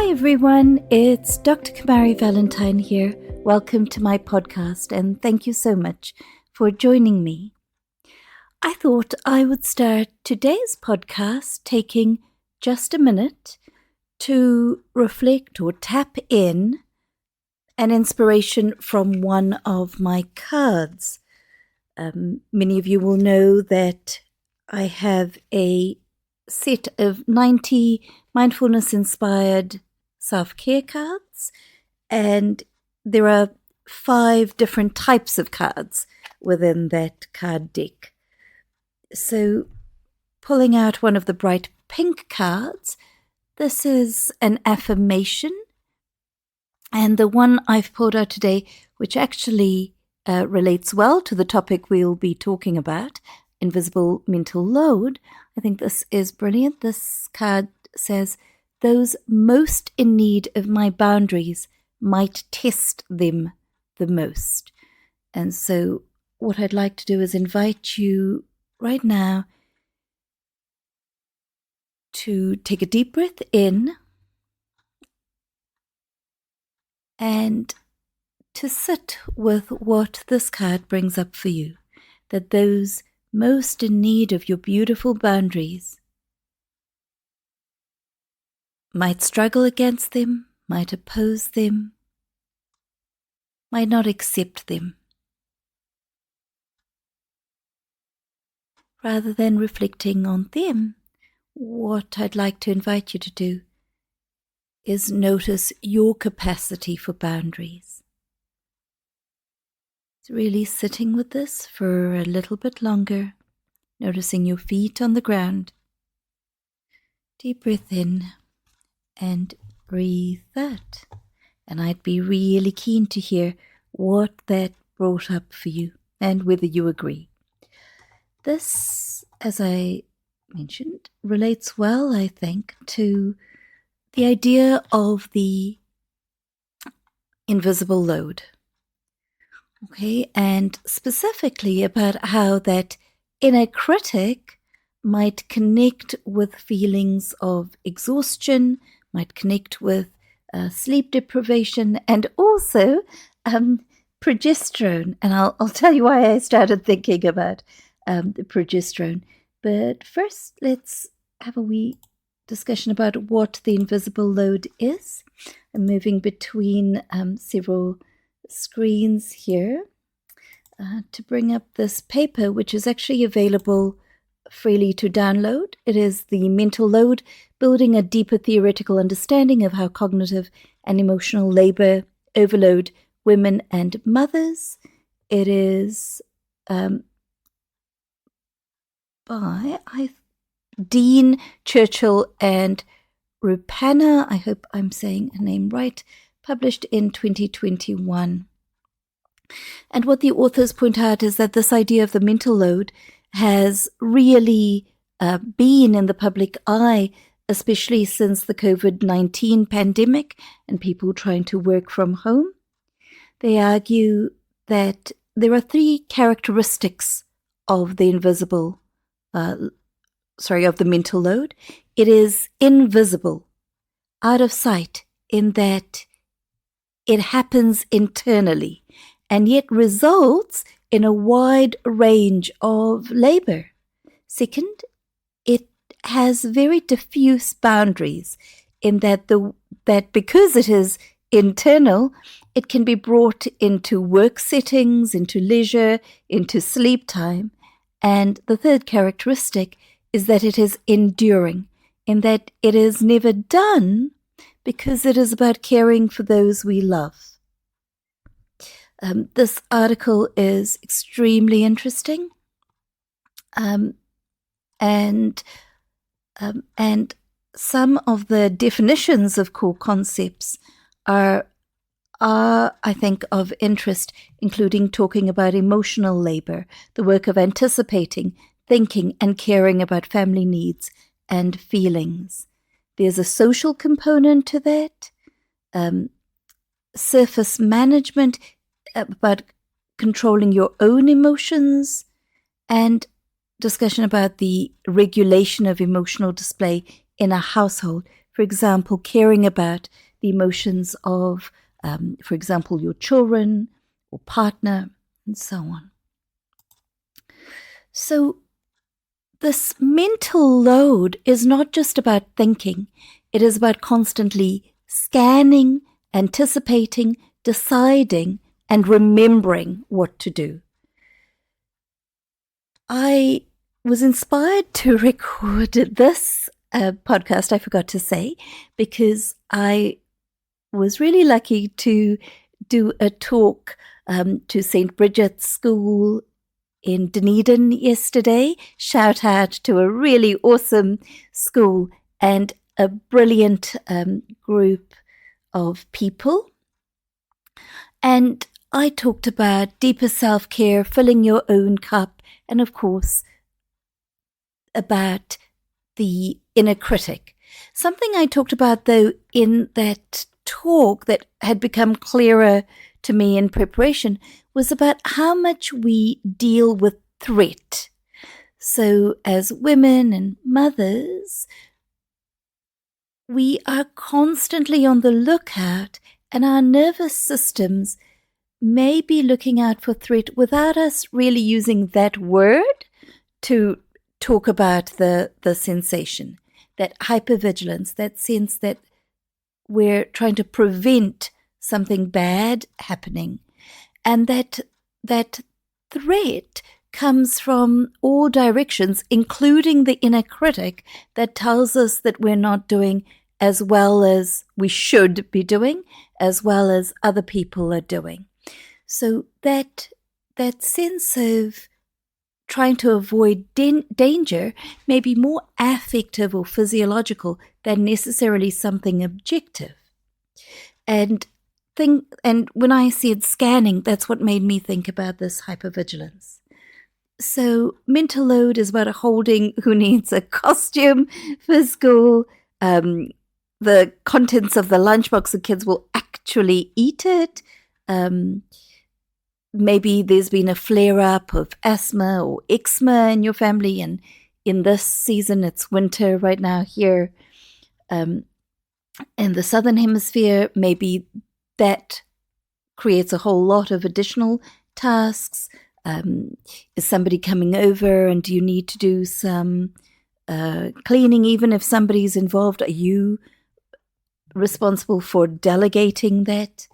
Hi everyone, it's Dr. Kamari Valentine here. Welcome to my podcast and thank you so much for joining me. I thought I would start today's podcast taking just a minute to reflect or tap in an inspiration from one of my cards. Many of you will know that I have a set of 90 mindfulness-inspired self-care cards, and there are 5 different types of cards within that card deck. So, pulling out one of the bright pink cards, this is an affirmation, and the one I've pulled out today, which actually relates well to the topic we'll be talking about, invisible mental load. I think this is brilliant. This card says, "Those most in need of my boundaries might test them the most." And so what I'd like to do is invite you right now to take a deep breath in and to sit with what this card brings up for you, that those most in need of your beautiful boundaries might struggle against them, might oppose them, might not accept them. Rather than reflecting on them, what I'd like to invite you to do is notice your capacity for boundaries. It's really sitting with this for a little bit longer, noticing your feet on the ground. Deep breath in and breathe out. And I'd be really keen to hear what that brought up for you and whether you agree. This, as I mentioned, relates well, I think, to the idea of the invisible load. Okay, and specifically about how that inner critic might connect with feelings of exhaustion, might connect with sleep deprivation, and also progesterone. And I'll tell you why I started thinking about the progesterone. But first, let's have a wee discussion about what the invisible load is. I'm moving between several screens here to bring up this paper, which is actually available freely to download. It is The Mental Load, Building a Deeper Theoretical Understanding of How Cognitive and Emotional Labor Overload Women and Mothers. It is by Dean, Churchill, and Rupana. I hope I'm saying her name right. Published in 2021. And what the authors point out is that this idea of the mental load has really been in the public eye, especially since the COVID-19 pandemic and people trying to work from home. They argue that there are 3 characteristics of the of the mental load. It is invisible, out of sight, in that it happens internally and yet results in a wide range of labor. Second, it has very diffuse boundaries in that because it is internal, it can be brought into work settings, into leisure, into sleep time. And the third characteristic is that it is enduring, in that it is never done because it is about caring for those we love. This article is extremely interesting, and some of the definitions of core concepts are, I think, of interest, including talking about emotional labor, the work of anticipating, thinking, and caring about family needs and feelings. There's a social component to that, surface management, about controlling your own emotions, and discussion about the regulation of emotional display in a household. For example, caring about the emotions of, for example, your children or partner, and so on. So this mental load is not just about thinking. It is about constantly scanning, anticipating, deciding, and remembering what to do. I was inspired to record this podcast, I forgot to say, because I was really lucky to do a talk to St. Bridget's School in Dunedin yesterday. Shout out to a really awesome school and a brilliant group of people. And I talked about deeper self-care, filling your own cup, and of course, about the inner critic. Something I talked about, though, in that talk that had become clearer to me in preparation was about how much we deal with threat. So as women and mothers, we are constantly on the lookout, and our nervous systems may be looking out for threat without us really using that word to talk about the sensation, that hypervigilance, that sense that we're trying to prevent something bad happening, and that threat comes from all directions, including the inner critic that tells us that we're not doing as well as we should be doing, as well as other people are doing. So that sense of trying to avoid danger may be more affective or physiological than necessarily something objective. And when I said scanning, that's what made me think about this hypervigilance. So mental load is about holding who needs a costume for school. The contents of the lunchbox, the kids will actually eat it. Maybe there's been a flare-up of asthma or eczema in your family, and in this season, it's winter right now here in the Southern Hemisphere. Maybe that creates a whole lot of additional tasks. Is somebody coming over, and do you need to do some cleaning? Even if somebody's involved, are you responsible for delegating that?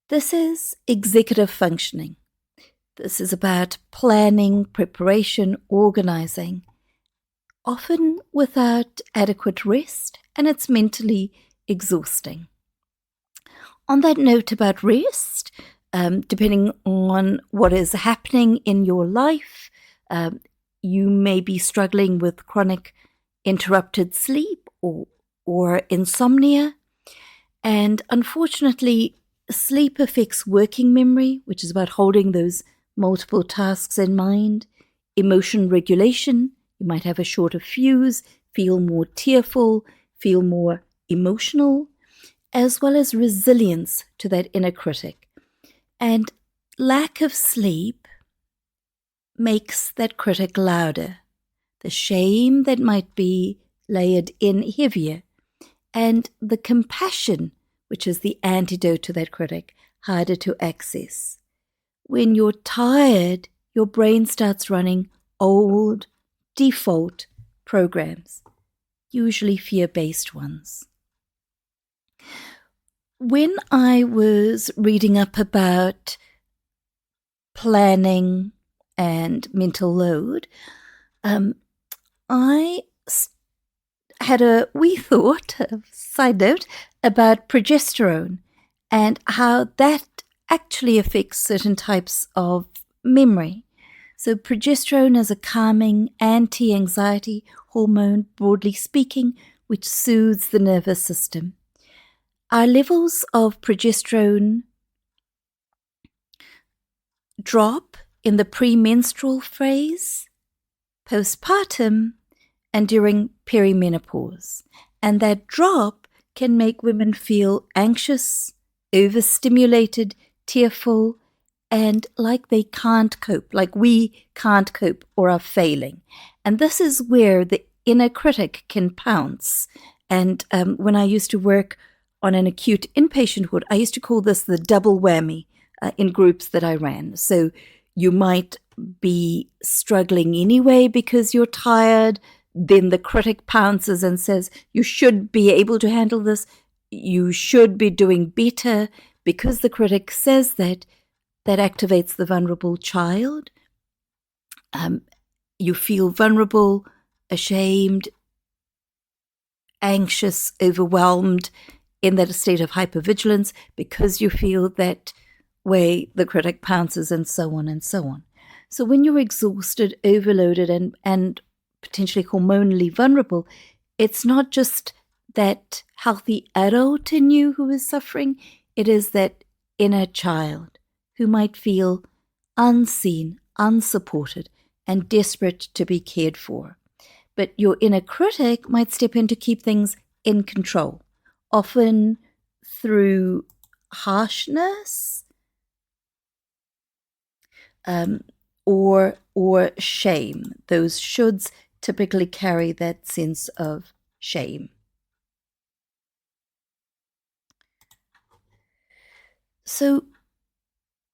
This is executive functioning. This is about planning, preparation, organizing, often without adequate rest, and it's mentally exhausting. On that note about rest, depending on what is happening in your life, you may be struggling with chronic interrupted sleep or insomnia. And unfortunately, sleep affects working memory, which is about holding those multiple tasks in mind, emotion regulation. You might have a shorter fuse, feel more tearful, feel more emotional, as well as resilience to that inner critic. And lack of sleep makes that critic louder. The shame that might be layered in heavier, and the compassion, which is the antidote to that critic, harder to access. When you're tired, your brain starts running old, default programs, usually fear-based ones. When I was reading up about planning and mental load, I had a wee thought, a side note, about progesterone and how that actually affects certain types of memory. So progesterone is a calming anti-anxiety hormone, broadly speaking, which soothes the nervous system. Our levels of progesterone drop in the premenstrual phase, postpartum, and during perimenopause. And that drop can make women feel anxious, overstimulated, tearful, and like they can't cope, like we can't cope or are failing. And this is where the inner critic can pounce And when I used to work on an acute inpatient ward, I used to call this the double whammy in groups that I ran. So you might be struggling anyway because you're tired. Then the critic pounces and says, you should be able to handle this. You should be doing better. Because the critic says that, that activates the vulnerable child. You feel vulnerable, ashamed, anxious, overwhelmed, in that state of hypervigilance because you feel that way the critic pounces, and so on and so on. So when you're exhausted, overloaded, and potentially hormonally vulnerable, it's not just that healthy adult in you who is suffering, it is that inner child who might feel unseen, unsupported, and desperate to be cared for. But your inner critic might step in to keep things in control, often through harshness, or shame. Those shoulds typically carry that sense of shame. So,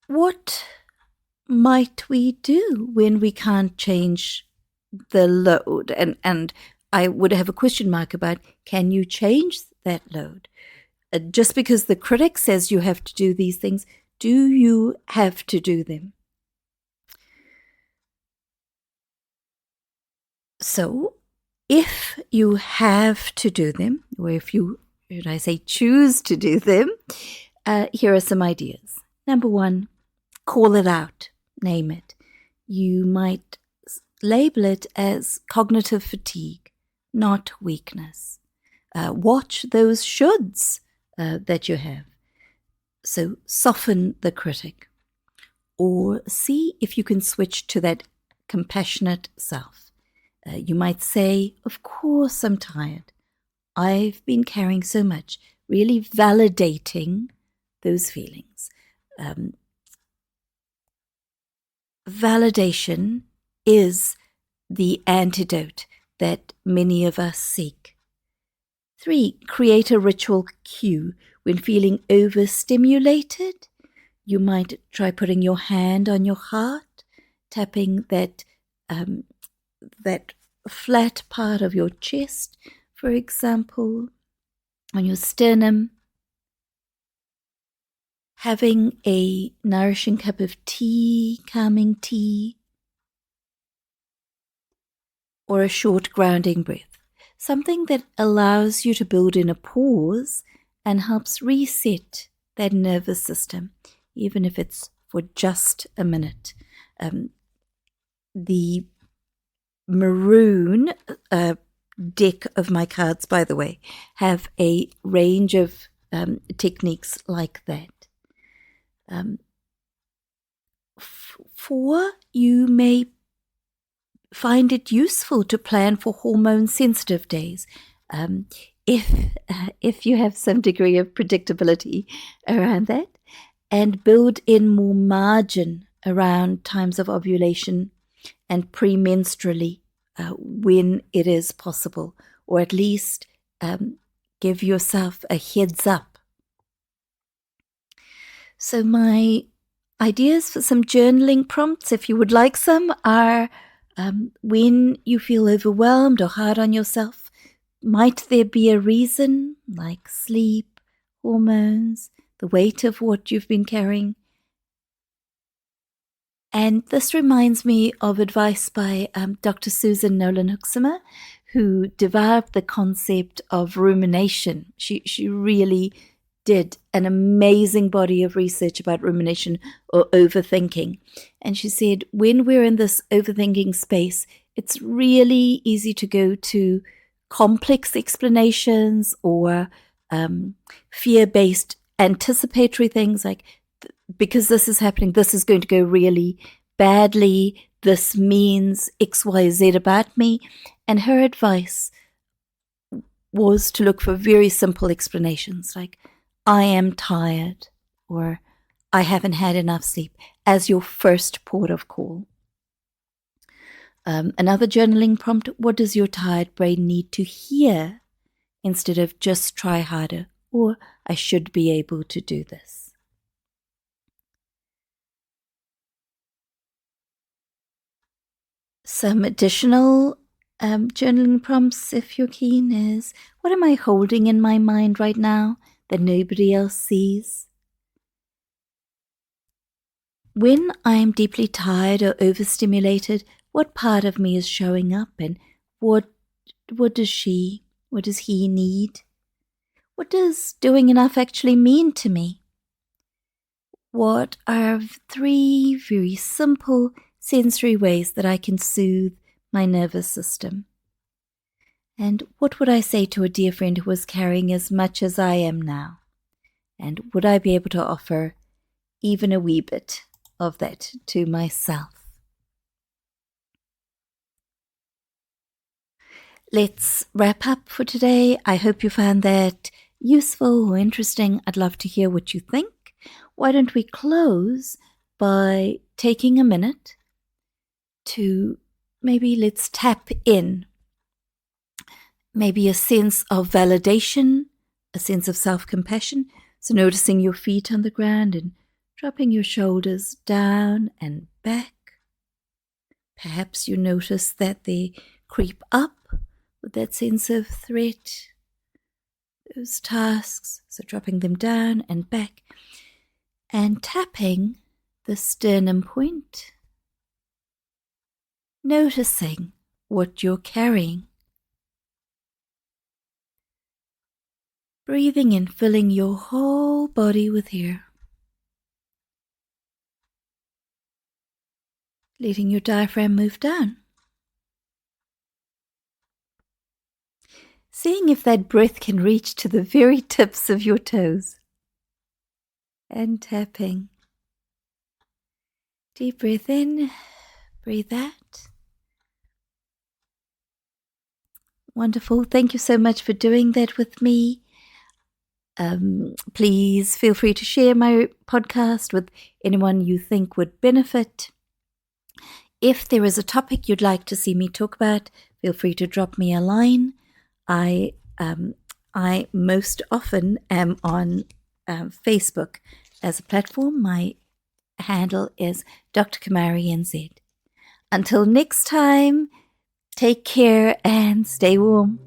what might we do when we can't change the load? And I would have a question mark about, can you change that load? Just because the critic says you have to do these things, do you have to do them? So, if you have to do them, or if you, should I say, choose to do them, here are some ideas. Number one, call it out, name it. You might label it as cognitive fatigue, not weakness. Watch those shoulds that you have. So soften the critic, or see if you can switch to that compassionate self. You might say, of course I'm tired. I've been carrying so much, really validating those feelings. Validation is the antidote that many of us seek. 3, create a ritual cue. When feeling overstimulated, you might try putting your hand on your heart, tapping that flat part of your chest, for example, on your sternum. Having a nourishing cup of tea, calming tea, or a short grounding breath. Something that allows you to build in a pause and helps reset that nervous system, even if it's for just a minute. The maroon deck of my cards, by the way, have a range of techniques like that. 4, you may find it useful to plan for hormone-sensitive days. If you have some degree of predictability around that, and build in more margin around times of ovulation and premenstrually when it is possible, or at least give yourself a heads up. So my ideas for some journaling prompts, if you would like some, are when you feel overwhelmed or hard on yourself, might there be a reason, like sleep, hormones, the weight of what you've been carrying? And this reminds me of advice by Dr. Susan Nolan-Huxamer, who developed the concept of rumination. She really did an amazing body of research about rumination or overthinking. And she said, when we're in this overthinking space, it's really easy to go to complex explanations or fear-based anticipatory things like, because this is happening, this is going to go really badly, this means X, Y, Z about me. And her advice was to look for very simple explanations like, I am tired, or I haven't had enough sleep, as your first port of call. Another journaling prompt, what does your tired brain need to hear instead of just try harder or I should be able to do this. Some additional journaling prompts, if you're keen, is what am I holding in my mind right now that nobody else sees? When I'm deeply tired or overstimulated, what part of me is showing up, and what does he need? What does doing enough actually mean to me? What are 3 very simple sensory ways that I can soothe my nervous system? And what would I say to a dear friend who was carrying as much as I am now? And would I be able to offer even a wee bit of that to myself? Let's wrap up for today. I hope you found that useful or interesting. I'd love to hear what you think. Why don't we close by taking a minute to maybe let's tap in. Maybe a sense of validation, a sense of self-compassion. So noticing your feet on the ground and dropping your shoulders down and back. Perhaps you notice that they creep up with that sense of threat, those tasks. So dropping them down and back and tapping the sternum point. Noticing what you're carrying. Breathing in, filling your whole body with air. Letting your diaphragm move down. Seeing if that breath can reach to the very tips of your toes. And tapping. Deep breath in, breathe out. Wonderful. Thank you so much for doing that with me. Please feel free to share my podcast with anyone you think would benefit. If there is a topic you'd like to see me talk about, feel free to drop me a line. I most often am on Facebook as a platform. My handle is Dr. Kamari NZ. Until next time, take care and stay warm.